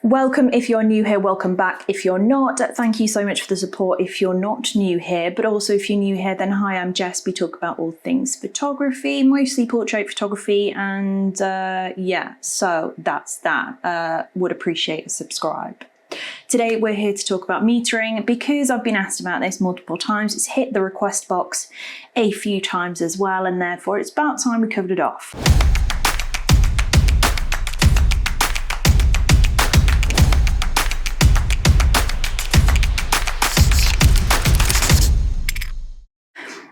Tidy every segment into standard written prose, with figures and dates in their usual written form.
Welcome if you're new here, welcome back if you're not. Thank you so much for the support if you're not new here, but also if you're new here, then hi, I'm Jess. We talk about all things photography, mostly portrait photography, and yeah, so that's that. Would appreciate a subscribe. Today we're here to talk about metering because I've been asked about this multiple times. It's hit the request box a few times as well, and therefore it's about time we covered it off.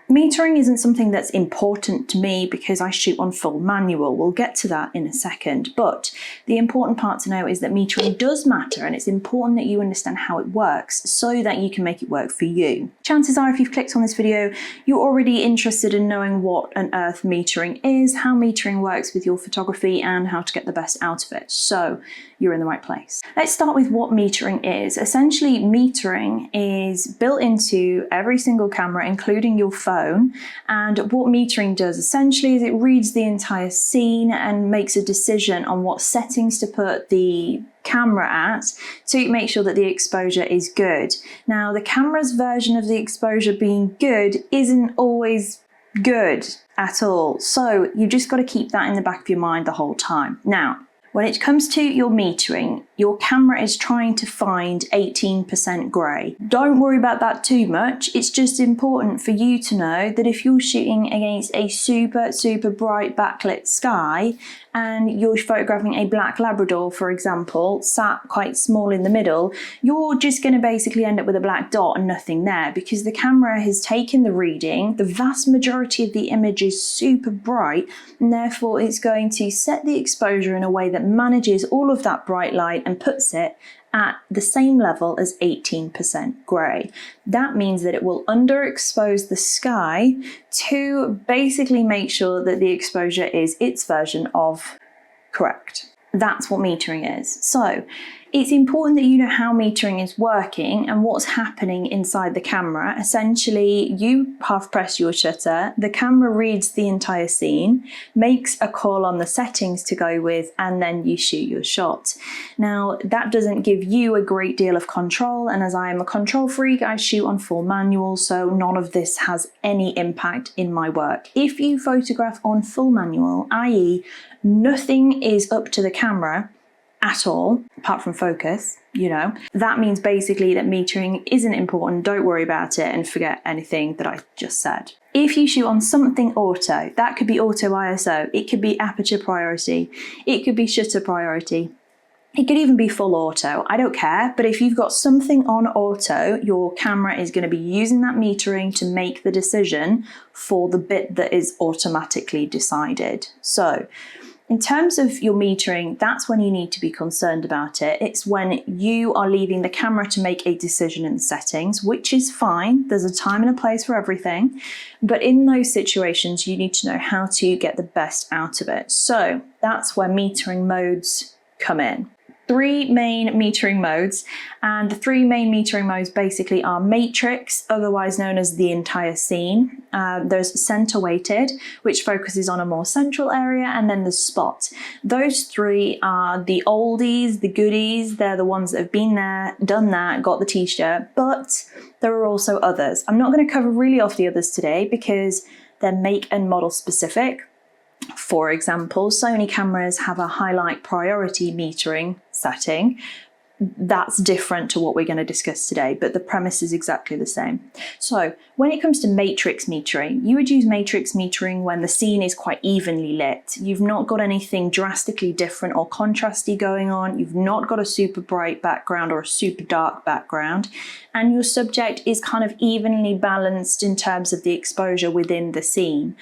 Metering isn't something that's important to me because I shoot on full manual. We'll get to that in a second, but the important part to know is that metering does matter, and it's important that you understand how it works so that you can make it work for you. Chances are if you've clicked on this video, you're already interested in knowing what on earth metering is, how metering works with your photography, and how to get the best out of it. So you're in the right place. Let's start with what metering is. Essentially, metering is built into every single camera, including your phone. And what metering does essentially is it reads the entire scene and makes a decision on what settings to put the camera at to make sure that the exposure is good. Now, the camera's version of the exposure being good isn't always good at all. So you've just got to keep that in the back of your mind the whole time. Now, when it comes to your metering, your camera is trying to find 18% grey. Don't worry about that too much. It's just important for you to know that if you're shooting against a super bright backlit sky and you're photographing a black Labrador, for example, sat quite small in the middle, you're just going to basically end up with a black dot and nothing there because the camera has taken the reading. The vast majority of the image is super bright, and therefore it's going to set the exposure in a way that manages all of that bright light and puts it at the same level as 18% grey. That means that it will underexpose the sky to basically make sure that the exposure is its version of correct. That's what metering is. So it's important that you know how metering is working and what's happening inside the camera. Essentially, you half press your shutter, the camera reads the entire scene, makes a call on the settings to go with, and then you shoot your shot. Now, that doesn't give you a great deal of control, and as I am a control freak, I shoot on full manual, so none of this has any impact in my work. If you photograph on full manual, i.e. nothing is up to the camera at all, apart from focus, that means basically that metering isn't important. Don't worry about it and forget anything that I just said. If you shoot on something auto, that could be auto ISO, it could be aperture priority, it could be shutter priority, it could even be full auto, I don't care. But if you've got something on auto, your camera is going to be using that metering to make the decision for the bit that is automatically decided. So in terms of your metering, that's when you need to be concerned about it. It's when you are leaving the camera to make a decision in the settings, which is fine. There's a time and a place for everything. But in those situations, you need to know how to get the best out of it. So that's where metering modes come in. Three main metering modes, and the three main metering modes basically are matrix, otherwise known as the entire scene. There's center weighted, which focuses on a more central area, and then there's spot. Those three are the oldies, the goodies. They're the ones that have been there, done that, got the t-shirt, but there are also others. I'm not going to cover really off the others today because they're make and model specific. For example, Sony cameras have a highlight priority metering setting. That's different to what we're going to discuss today, but the premise is exactly the same. So when it comes to matrix metering, you would use matrix metering when the scene is quite evenly lit. You've not got anything drastically different or contrasty going on. You've not got a super bright background or a super dark background, and your subject is kind of evenly balanced in terms of the exposure within the scene.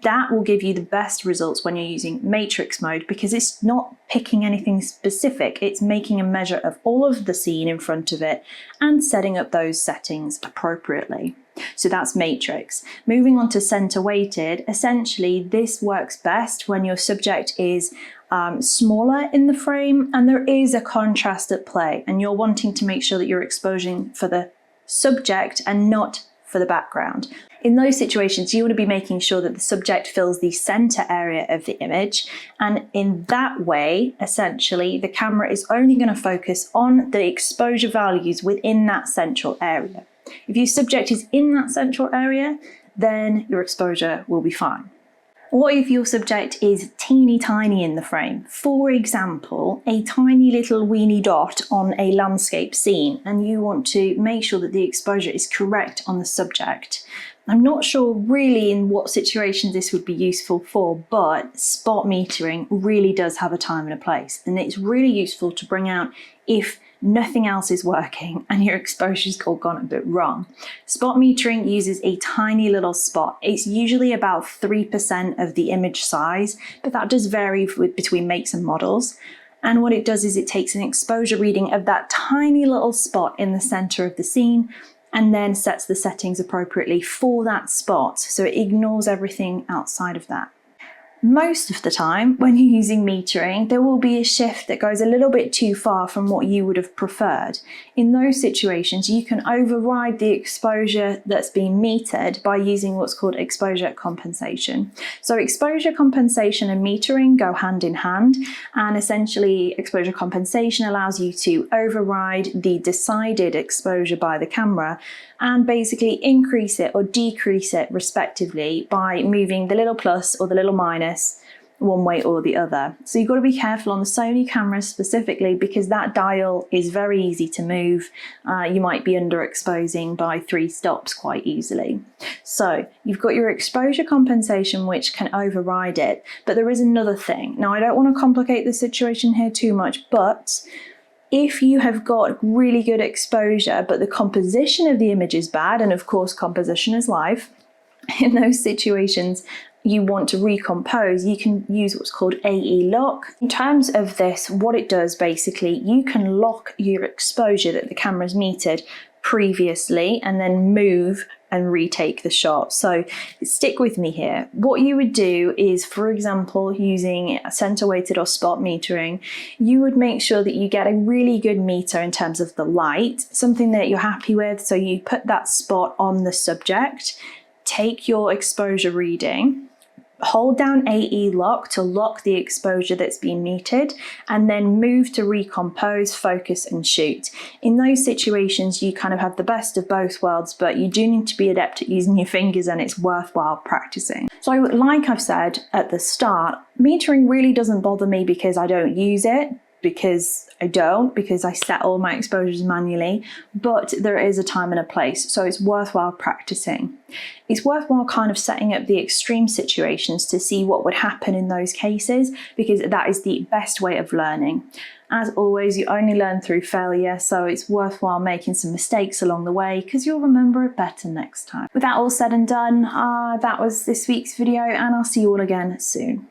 That will give you the best results when you're using matrix mode because it's not picking anything specific. It's making a measure of all of the scene in front of it and setting up those settings appropriately. So that's matrix. Moving on to center weighted, essentially this works best when your subject is smaller in the frame and there is a contrast at play and you're wanting to make sure that you're exposing for the subject and not for the background. In those situations, you want to be making sure that the subject fills the center area of the image. And in that way, essentially, the camera is only going to focus on the exposure values within that central area. If your subject is in that central area, then your exposure will be fine. What if your subject is teeny tiny in the frame? For example, a tiny little weeny dot on a landscape scene, and you want to make sure that the exposure is correct on the subject. I'm not sure really in what situations this would be useful for, but spot metering really does have a time and a place, and it's really useful to bring out if nothing else is working and your exposure's all gone a bit wrong. Spot metering uses a tiny little spot. It's usually about 3% of the image size, but that does vary between makes and models. And what it does is it takes an exposure reading of that tiny little spot in the center of the scene and then sets the settings appropriately for that spot, so it ignores everything outside of that. Most of the time, when you're using metering, there will be a shift that goes a little bit too far from what you would have preferred. In those situations, you can override the exposure that's being metered by using what's called exposure compensation. So exposure compensation and metering go hand in hand, and essentially exposure compensation allows you to override the decided exposure by the camera and basically increase it or decrease it respectively by moving the little plus or the little minus one way or the other. So you've got to be careful on the Sony cameras specifically, because that dial is very easy to move. You might be underexposing by 3 stops quite easily. So you've got your exposure compensation, which can override it, but there is another thing. Now, I don't want to complicate the situation here too much, but if you have got really good exposure, but the composition of the image is bad, and of course composition is live, in those situations you want to recompose, you can use what's called AE lock. In terms of this, what it does basically, you can lock your exposure that the camera's metered previously and then move and retake the shot. So stick with me here. What you would do is, for example, using center weighted or spot metering, you would make sure that you get a really good meter in terms of the light, something that you're happy with. So you put that spot on the subject, take your exposure reading, hold down AE lock to lock the exposure that's been metered, and then move to recompose, focus and shoot. In those situations, you kind of have the best of both worlds, but you do need to be adept at using your fingers, and it's worthwhile practicing. So like I've said at the start, metering really doesn't bother me because I don't use it, because I set all my exposures manually, but there is a time and a place, so it's worthwhile practicing. It's worthwhile kind of setting up the extreme situations to see what would happen in those cases, because that is the best way of learning. As always, you only learn through failure, so it's worthwhile making some mistakes along the way, because you'll remember it better next time. With that all said and done, that was this week's video, and I'll see you all again soon.